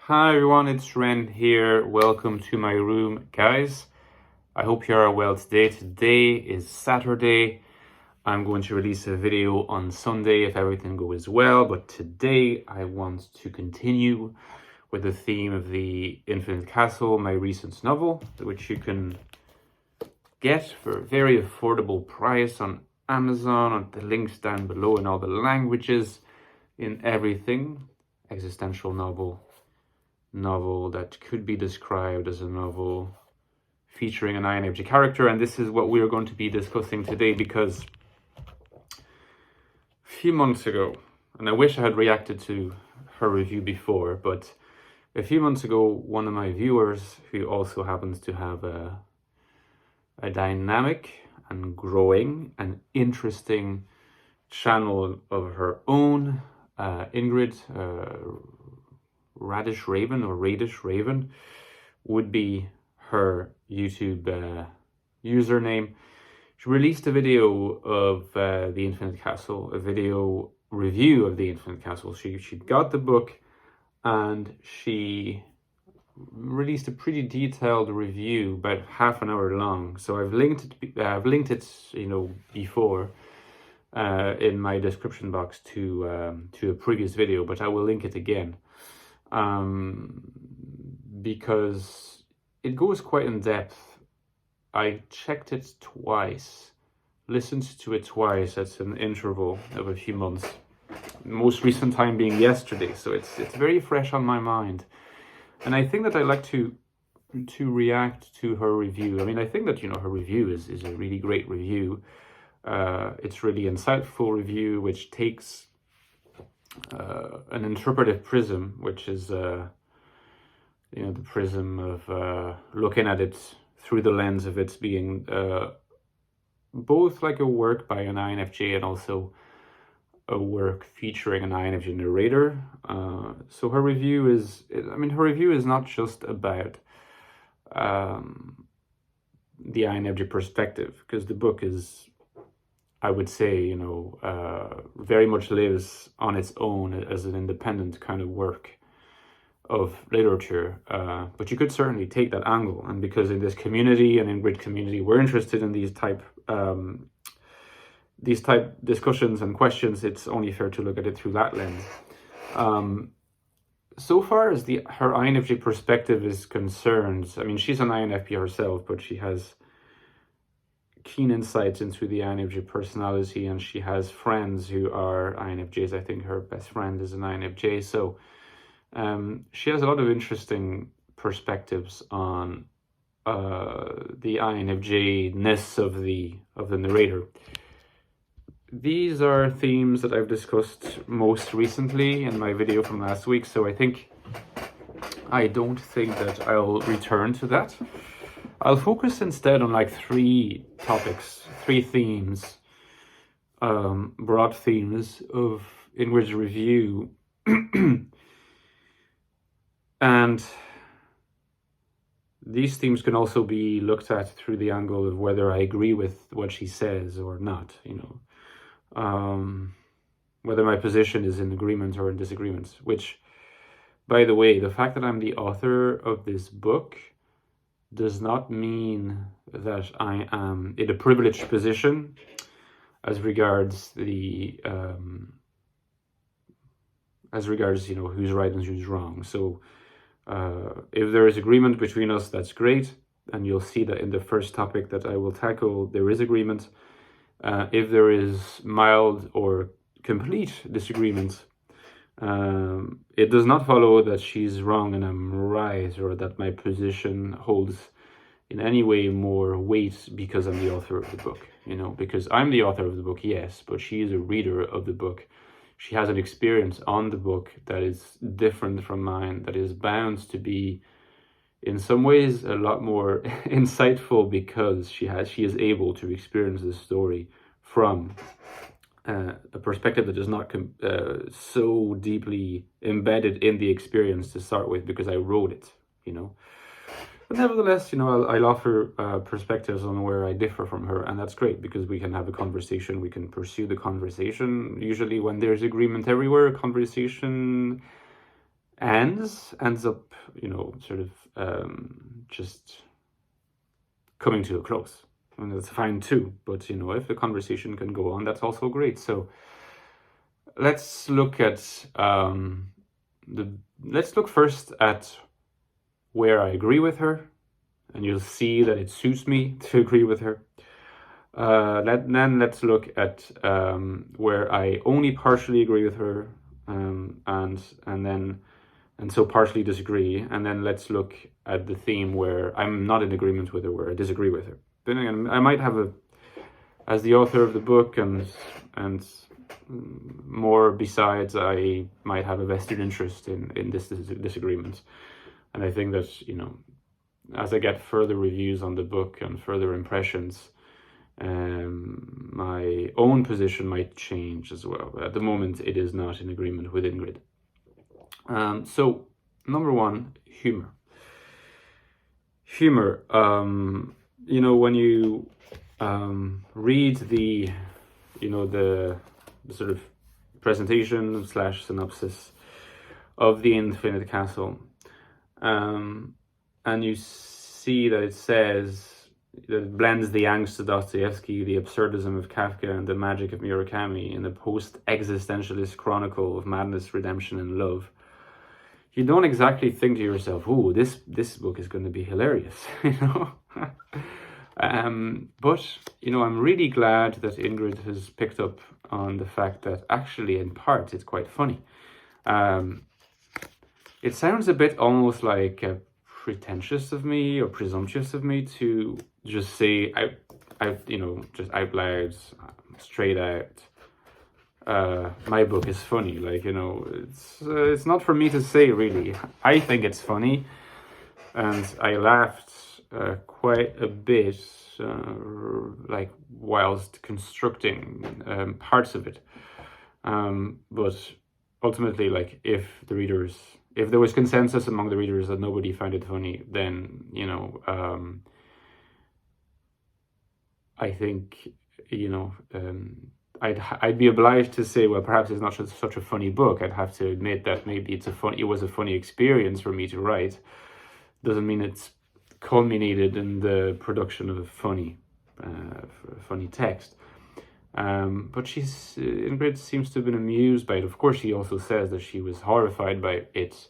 Hi everyone, it's Ren here. Welcome to my room, guys. I hope you are well today. Today is Saturday. I'm going to release a video on Sunday if everything goes well, but today I want to continue with the theme of the Infinite Castle, my recent novel, which you can get for a very affordable price on Amazon, on the links down below in all the languages, in everything. Existential novel that could be described as a novel featuring an INFJ character, and this is what we are going to be discussing today, because a few months ago, and I wish I had reacted to her review before, but a few months ago, one of my viewers, who also happens to have a dynamic and growing and interesting channel of her own, Ingrid, Radish Raven would be her YouTube username. She released a video of The Infinite Castle, a video review of The Infinite Castle. She got the book and she released a pretty detailed review, about half an hour long. So I've linked it, before in my description box to a previous video, but I will link it again. Because it goes quite in depth. I checked it twice, listened to it twice at an interval of a few months, most recent time being yesterday, so it's very fresh on my mind. And I think that I like to react to her review. I mean, I think that her review is a really great review. It's really insightful review, which takes an interpretive prism, which is the prism of looking at it through the lens of it being both like a work by an INFJ and also a work featuring an INFJ narrator. So her review is not just about the INFJ perspective, because the book is, I would say, very much lives on its own as an independent kind of work of literature. But you could certainly take that angle. And because in this community and in Grid community, we're interested in these type discussions and questions, it's only fair to look at it through that lens. So far as her INFJ perspective is concerned, I mean, she's an INFP herself, but she has keen insights into the INFJ personality, and she has friends who are INFJs. I think her best friend is an INFJ, so she has a lot of interesting perspectives on the INFJ-ness of the narrator. These are themes that I've discussed most recently in my video from last week, so I don't think that I'll return to that. I'll focus instead on like three topics, three themes, broad themes of Ingrid's review. And these themes can also be looked at through the angle of whether I agree with what she says or not, whether my position is in agreement or in disagreement, which, by the way, the fact that I'm the author of this book does not mean that I am in a privileged position as regards who's right and who's wrong. So if there is agreement between us, that's great, and you'll see that in the first topic that I will tackle, there is agreement. If there is mild or complete disagreement, it does not follow that she's wrong and I'm right, or that my position holds in any way more weight because I'm the author of the book, because I'm the author of the book, yes, but she is a reader of the book. She has an experience on the book that is different from mine, that is bound to be in some ways a lot more insightful, because she is able to experience the story from a perspective that is not so deeply embedded in the experience to start with, because I wrote it, But nevertheless, I'll offer perspectives on where I differ from her, and that's great, because we can have a conversation, we can pursue the conversation. Usually when there's agreement everywhere, a conversation ends up, sort of just coming to a close. And that's fine too. But, if the conversation can go on, that's also great. So let's look at let's look first at where I agree with her, and you'll see that it suits me to agree with her. Then let's look at where I only partially agree with her, and so partially disagree, and then let's look at the theme where I'm not in agreement with her, where I disagree with her. Then again, I might have as the author of the book and more besides, I might have a vested interest in this disagreement. And I think that, as I get further reviews on the book and further impressions, my own position might change as well. At the moment, it is not in agreement with Ingrid. So, number one, humor. Humor. When you read the sort of presentation / synopsis of The Infinite Castle, and you see that it says that it blends the angst of Dostoevsky, the absurdism of Kafka, and the magic of Murakami in a post-existentialist chronicle of madness, redemption, and love. You don't exactly think to yourself, "Oh, this book is going to be hilarious," But, I'm really glad that Ingrid has picked up on the fact that actually, in part, it's quite funny. It sounds a bit almost like pretentious of me or presumptuous of me to just say, just out loud, straight out, my book is funny. It's not for me to say, really. I think it's funny, and I laughed quite a bit, whilst constructing parts of it. But ultimately, if there was consensus among the readers that nobody found it funny, then I think I'd be obliged to say, well, perhaps it's not such a funny book. I'd have to admit that maybe it was a funny experience for me to write. Doesn't mean it's culminated in the production of a funny text. But Ingrid seems to have been amused by it. Of course, she also says that she was horrified by it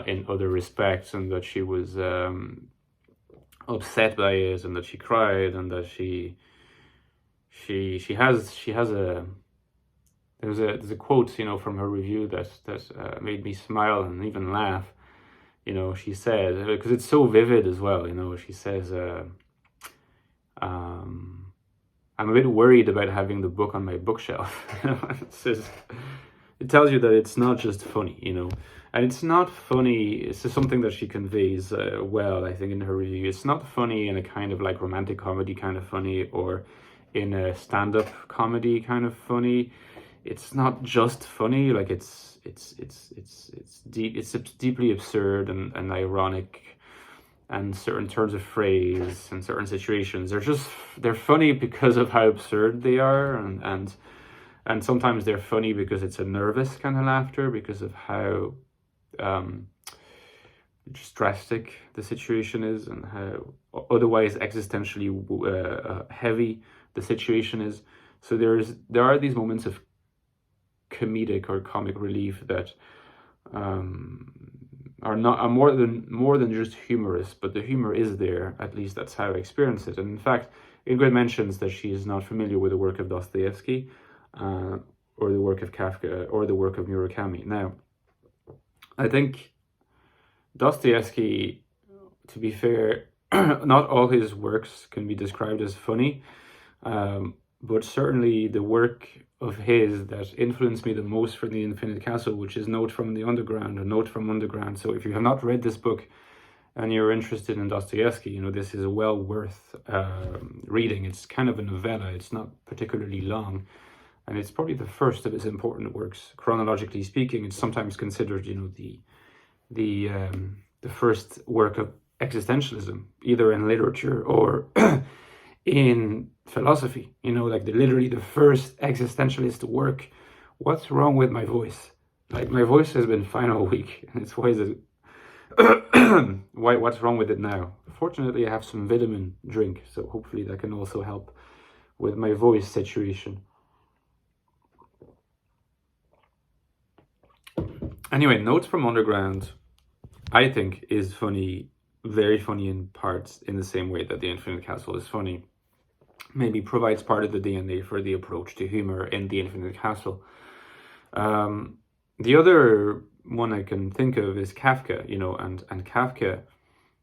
in other respects, and that she was upset by it, and that she cried, and that there's a quote from her review that made me smile and even laugh. She said, because it's so vivid as well, she says, I'm a bit worried about having the book on my bookshelf. It tells you that it's not just funny, and it's not funny. It's just something that she conveys well, I think, in her review. It's not funny in a kind of like romantic comedy kind of funny, or in a stand-up comedy kind of funny. It's not just funny. It's deep. It's deeply absurd and ironic. And certain turns of phrase and certain situations, they're funny because of how absurd they are, and sometimes they're funny because it's a nervous kind of laughter because of how just drastic the situation is, and how otherwise existentially heavy the situation is. So there are these moments of comedic or comic relief that are more than just humorous, but the humor is there. At least that's how I experience it. And in fact, Ingrid mentions that she is not familiar with the work of Dostoevsky, or the work of Kafka, or the work of Murakami. Now, I think Dostoevsky, to be fair, not all his works can be described as funny, but certainly the work of his that influenced me the most for The Infinite Castle, which is Note from the Underground, or Note from Underground. So if you have not read this book and you're interested in Dostoevsky, this is well worth reading. It's kind of a novella. It's not particularly long, and it's probably the first of his important works. Chronologically speaking, it's sometimes considered, the first work of existentialism, either in literature or in philosophy, literally the first existentialist work. What's wrong with my voice? Like, my voice has been fine all week, and it's why is it what's wrong with it now? Fortunately, I have some vitamin drink, so hopefully that can also help with my voice situation. Anyway, Notes from Underground, I think, is funny, very funny in parts, in the same way that The Infinite Castle is funny. Maybe provides part of the DNA for the approach to humor in The Infinite Castle. The other one I can think of is Kafka, and Kafka,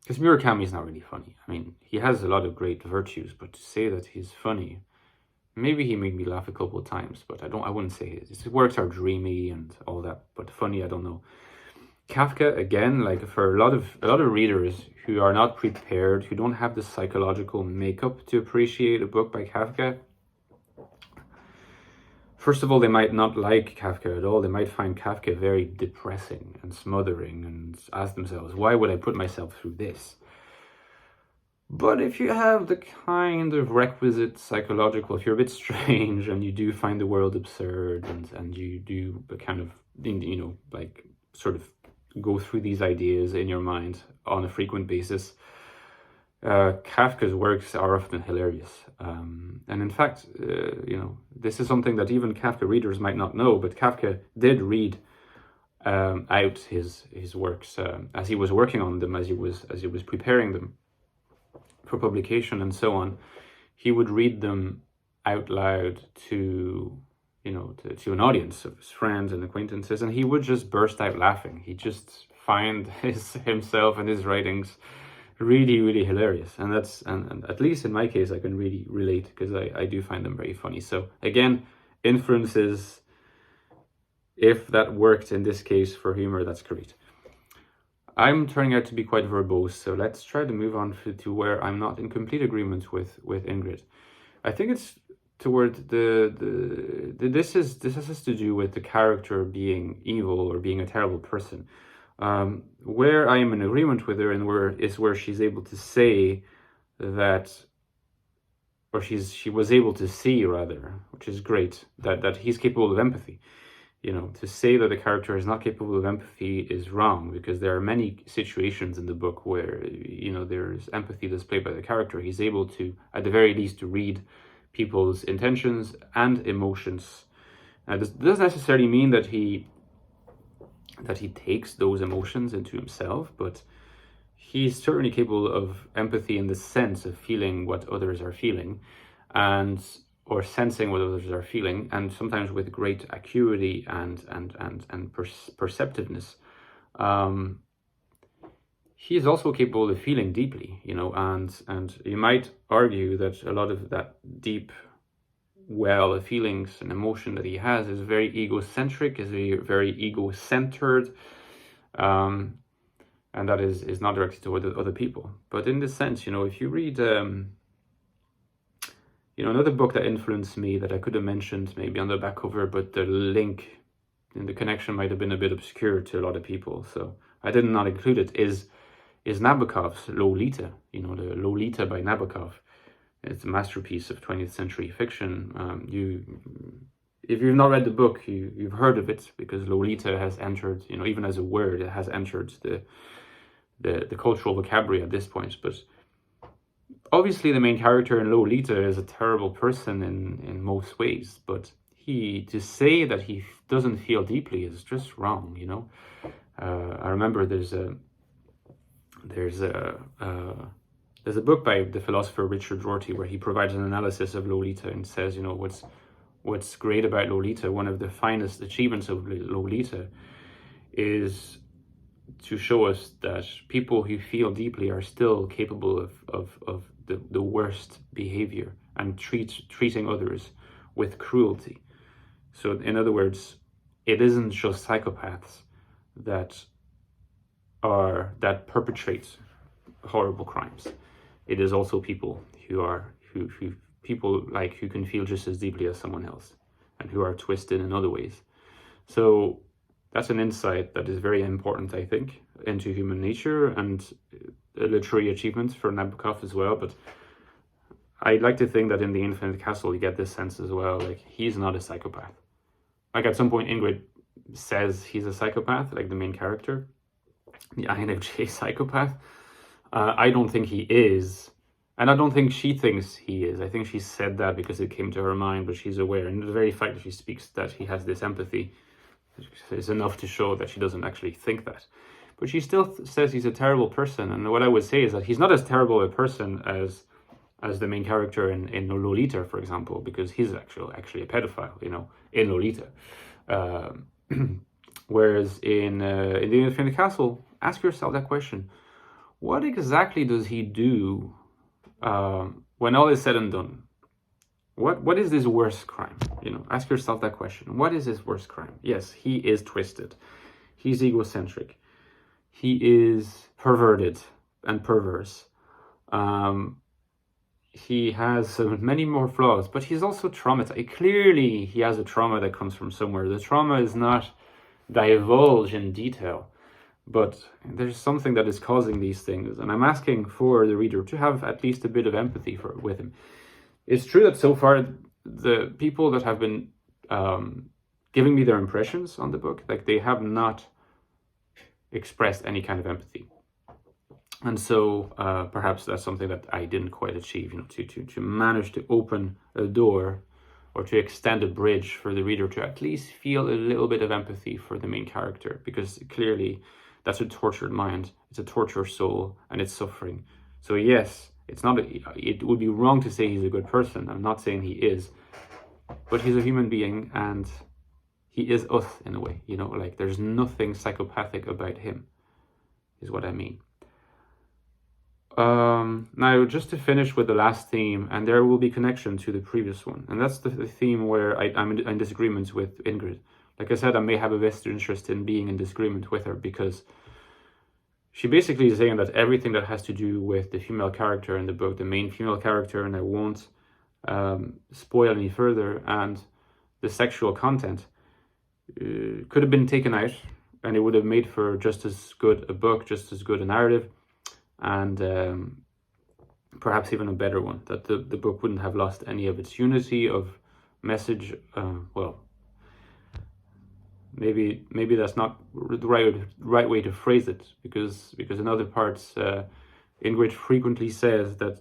because Murakami is not really funny. I mean, he has a lot of great virtues, but to say that he's funny, maybe he made me laugh a couple of times, but I wouldn't say his works are dreamy and all that, but funny, I don't know. Kafka, again, like, for a lot of readers who are not prepared, who don't have the psychological makeup to appreciate a book by Kafka, first of all, they might not like Kafka at all. They might find Kafka very depressing and smothering and ask themselves, why would I put myself through this? But if you have the kind of requisite psychological, if you're a bit strange and you do find the world absurd, and you do kind of, like, sort of go through these ideas in your mind on a frequent basis, Kafka's works are often hilarious. And in fact, this is something that even Kafka readers might not know, but Kafka did read out his works as he was working on them, as he was preparing them for publication and so on. He would read them out loud to an audience of his friends and acquaintances, and he would just burst out laughing. He just find himself and his writings really, really hilarious, and that's and at least in my case, I can really relate, because I do find them very funny. So again, inferences, if that worked in this case for humor, that's great. I'm turning out to be quite verbose, so let's try to move on to where I'm not in complete agreement with Ingrid. I think it's toward this has to do with the character being evil or being a terrible person. Where I am in agreement with her, and where she's able to say that, or she was able to see, rather, which is great, that he's capable of empathy. To say that the character is not capable of empathy is wrong, because there are many situations in the book where there's empathy displayed by the character. He's able to, at the very least, to read people's intentions and emotions. This doesn't necessarily mean that he takes those emotions into himself, but he's certainly capable of empathy in the sense of feeling what others are feeling, or sensing what others are feeling, and sometimes with great acuity and perceptiveness. He is also capable of feeling deeply, and you might argue that a lot of that deep well of feelings and emotion that he has is very egocentric, is very ego-centered, and that is not directed toward other people. But in this sense, if you read another book that influenced me, that I could have mentioned maybe on the back cover, but the link and the connection might have been a bit obscure to a lot of people, so I did not include it, is Nabokov's Lolita. The Lolita by Nabokov. It's a masterpiece of 20th century fiction. If you've not read the book, you've heard of it, because Lolita has entered, even as a word, it has entered the cultural vocabulary at this point. But obviously the main character in Lolita is a terrible person in most ways, but to say that he doesn't feel deeply is just wrong. I remember there's a book by the philosopher Richard Rorty where he provides an analysis of Lolita and says, what's great about Lolita, one of the finest achievements of Lolita, is to show us that people who feel deeply are still capable of the worst behavior, and treating others with cruelty. So in other words, it isn't just psychopaths that perpetrate horrible crimes. It is also people who can feel just as deeply as someone else, and who are twisted in other ways. So that's an insight that is very important, I think, into human nature, and a literary achievement for Nabokov as well. But I'd like to think that in The Infinite Castle you get this sense as well, like, he's not a psychopath. Like, at some point Ingrid says he's a psychopath, like the main character, the INFJ psychopath. I don't think he is. And I don't think she thinks he is. I think she said that because it came to her mind, but she's aware. And the very fact that she speaks that he has this empathy is enough to show that she doesn't actually think that. But she still says he's a terrible person. And what I would say is that he's not as terrible a person as the main character in Lolita, for example, because he's actually a pedophile, in Lolita. Whereas in the Infinite Castle, ask yourself that question: what exactly does he do when all is said and done? What is his worst crime? Ask yourself that question. What is his worst crime? Yes, he is twisted. He's egocentric. He is perverted and perverse. He has many more flaws, but he's also traumatized. Clearly, he has a trauma that comes from somewhere. The trauma is not divulged in detail, but there's something that is causing these things. And I'm asking for the reader to have at least a bit of empathy with him. It's true that so far, the people that have been giving me their impressions on the book, like, they have not expressed any kind of empathy. And so perhaps that's something that I didn't quite achieve, to manage to open a door or to extend a bridge for the reader to at least feel a little bit of empathy for the main character, because clearly that's a tortured mind, it's a tortured soul, and it's suffering. So yes, it would be wrong to say he's a good person. I'm not saying he is, but he's a human being, and he is us in a way, like, there's nothing psychopathic about him, is what I mean. Now, just to finish with the last theme, and there will be connection to the previous one, and that's the theme where I'm in disagreement with Ingrid. Like I said, I may have a vested interest in being in disagreement with her, because she basically is saying that everything that has to do with the female character in the book, the main female character, and I won't spoil any further, and the sexual content could have been taken out, and it would have made for just as good a book, just as good a narrative, and perhaps even a better one, that the book wouldn't have lost any of its unity of message. Well, maybe that's not the right way to phrase it, because in other parts, Ingrid frequently says that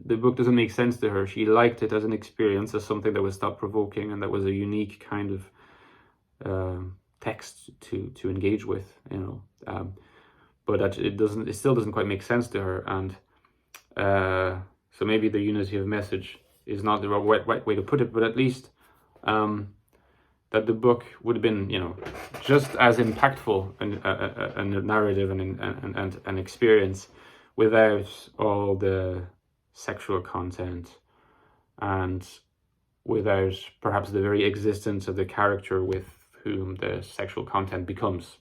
the book doesn't make sense to her. She liked it as an experience, as something that was thought-provoking and that was a unique kind of text to engage with, but that it still doesn't quite make sense to her, and so maybe the unity of message is not the right way to put it, but at least that the book would have been, just as impactful and a narrative and an experience without all the sexual content and without perhaps the very existence of the character with whom the sexual content becomes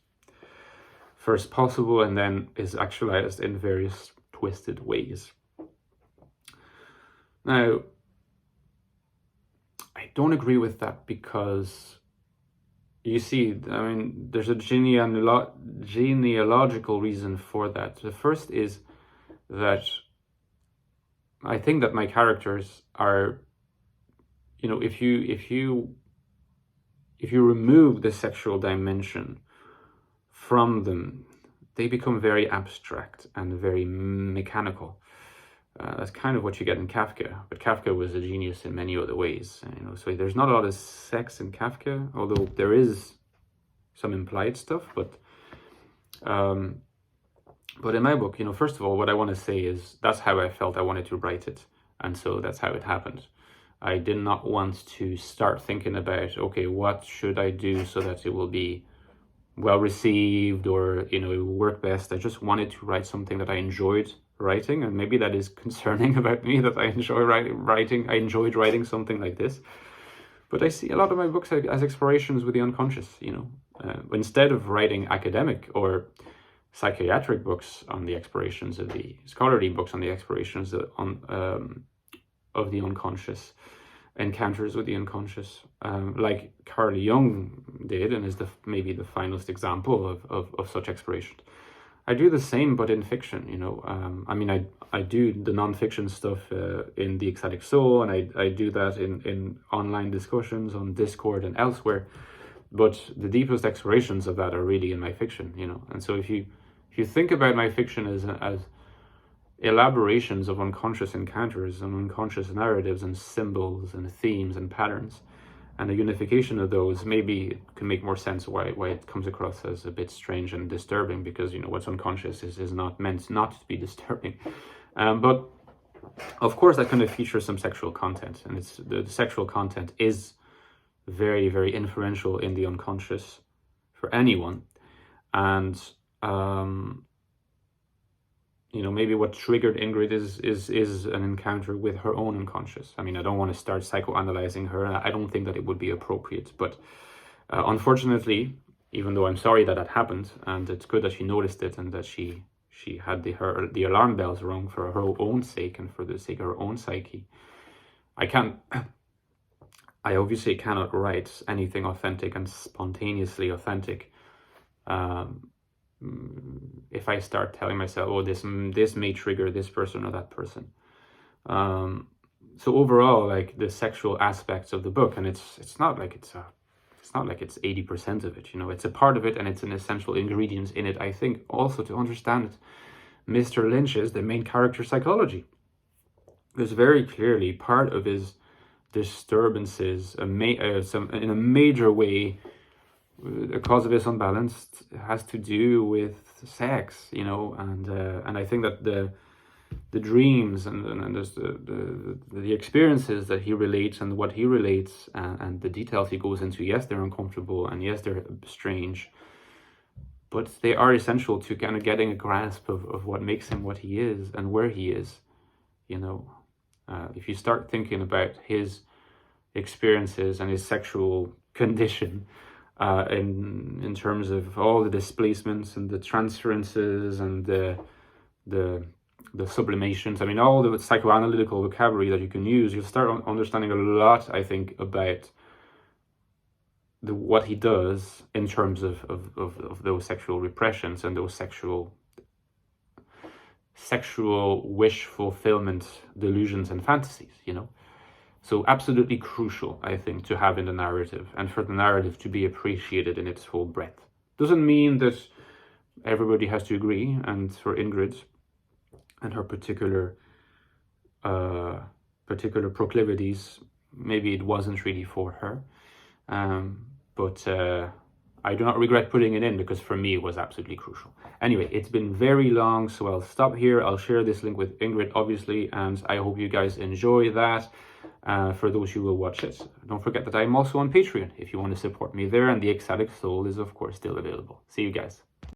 first possible and then is actualized in various twisted ways. Now, I don't agree with that, because you see, there's a genealogical reason for that. The first is that I think that my characters are, if you remove the sexual dimension from them, they become very abstract and very mechanical. That's kind of what you get in Kafka, but Kafka was a genius in many other ways. So there's not a lot of sex in Kafka, although there is some implied stuff. But in my book, first of all, what I want to say is that's how I felt I wanted to write it, and so that's how it happened. I did not want to start thinking about, okay, what should I do so that it will be well received or it will work best. I just wanted to write something that I enjoyed writing, and maybe that is concerning about me, that I enjoy writing. I enjoyed writing something like this, but I see a lot of my books as explorations with the unconscious. Instead of writing academic or psychiatric books on the explorations of the scholarly books on the explorations of the unconscious, encounters with the unconscious, like Carl Jung did, and is maybe the finest example of such exploration. I do the same, but in fiction. I do the non-fiction stuff in the Ecstatic Soul, and I do that in online discussions on Discord and elsewhere. but the deepest explorations of that are really in my fiction, you know. And so if you think about my fiction as elaborations of unconscious encounters and unconscious narratives and symbols and themes and patterns, and the unification of those, maybe it can make more sense why it comes across as a bit strange and disturbing, because, you know, what's unconscious is not meant not to be disturbing. But of course that kind of features some sexual content, and it's the sexual content is very, very influential in the unconscious for anyone. And you know, maybe what triggered Ingrid is an encounter with her own unconscious. I mean, I don't want to start psychoanalyzing her, and I don't think that it would be appropriate. But unfortunately, even though I'm sorry that happened, and it's good that she noticed it and that she had the alarm bells rung for her own sake and for the sake of her own psyche, I obviously cannot write anything authentic and spontaneously authentic if I start telling myself, oh, this may trigger this person or that person. So overall, like, the sexual aspects of the book, and it's not like it's 80% of it, you know, it's a part of it, and it's an essential ingredient in it, I think, also to understand Mr. Lynch's, the main character, psychology. There's very clearly part of his disturbances in a major way. The cause of his unbalance has to do with sex, you know, and I think that the dreams and there's the experiences that he relates and what he relates and the details he goes into, yes, they're uncomfortable and yes, they're strange, but they are essential to kind of getting a grasp of what makes him what he is and where he is, you know. If you start thinking about his experiences and his sexual condition, in terms of all the displacements and the transferences and the sublimations, I mean, all the psychoanalytical vocabulary that you can use, you'll start understanding a lot, I think, about what he does in terms of those sexual repressions and those sexual wish fulfillment delusions and fantasies, you know. So absolutely crucial, I think, to have in the narrative, and for the narrative to be appreciated in its full breadth. Doesn't mean that everybody has to agree, and for Ingrid and her particular proclivities, maybe it wasn't really for her. But I do not regret putting it in, because for me it was absolutely crucial. Anyway, it's been very long, so I'll stop here. I'll share this link with Ingrid, obviously, and I hope you guys enjoy that. For those who will watch it, don't forget that I'm also on Patreon if you want to support me there, and the Ecstatic Soul is, of course, still available. See you guys.